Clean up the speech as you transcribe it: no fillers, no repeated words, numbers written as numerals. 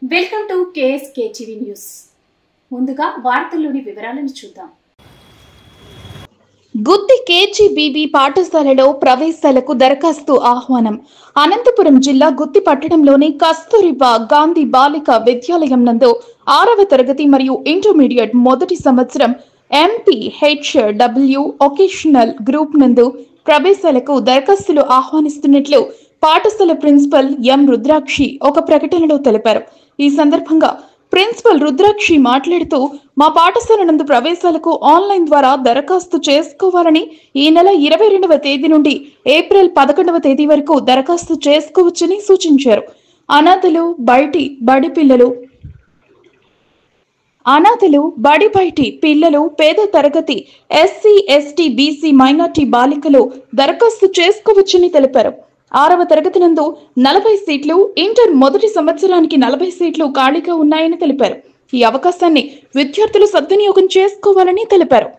Welcome to KSK TV news. ముందుగా వార్తల్లోని వివరాలను చూద్దాం. గుత్తి కేజీబీబీ పాఠశాలలో ప్రవేశాలకు దరఖాస్తు ఆహ్వానం. అనంతపురం జిల్లా గుత్తి పట్టణంలోని కస్తూరిబా గాంధీ బాలిక విద్యాలయం నందు 6వ తరగతి మరియు ఇంటర్మీడియట్ మొదటి సంవత్సరం MPHW ఒకేషనల్ గ్రూప్ నందు ప్రవేశాలకు దరఖాస్తులు ఆహ్వానిస్తున్నట్లు పాఠశాల ప్రిన్సిపల్ ఎం రుద్రాక్షి ఒక ప్రకటనలో తెలిపారు. ఈ సందర్భంగా ప్రిన్సిపల్ రుద్రాక్షి మాట్లాడుతూ, మా పాఠశాల నందు ప్రవేశాలకు ఆన్లైన్ ద్వారా దరఖాస్తు చేసుకోవాలని, ఈ నెల 22వ తేదీ నుండి ఏప్రిల్ 11వ తేదీ వరకు దరఖాస్తు చేసుకోవచ్చని సూచించారు. అనాథలు, బడి బయటి పిల్లలు, పేద తరగతి SC, ST, BC, మైనార్టీ బాలికలు దరఖాస్తు చేసుకోవచ్చని తెలిపారు. 6వ తరగతి నందు 40 సీట్లు, ఇంటర్ మొదటి సంవత్సరానికి 40 సీట్లు ఖాళీగా ఉన్నాయని తెలిపారు. ఈ అవకాశాన్ని విద్యార్థులు సద్వినియోగం చేసుకోవాలని తెలిపారు.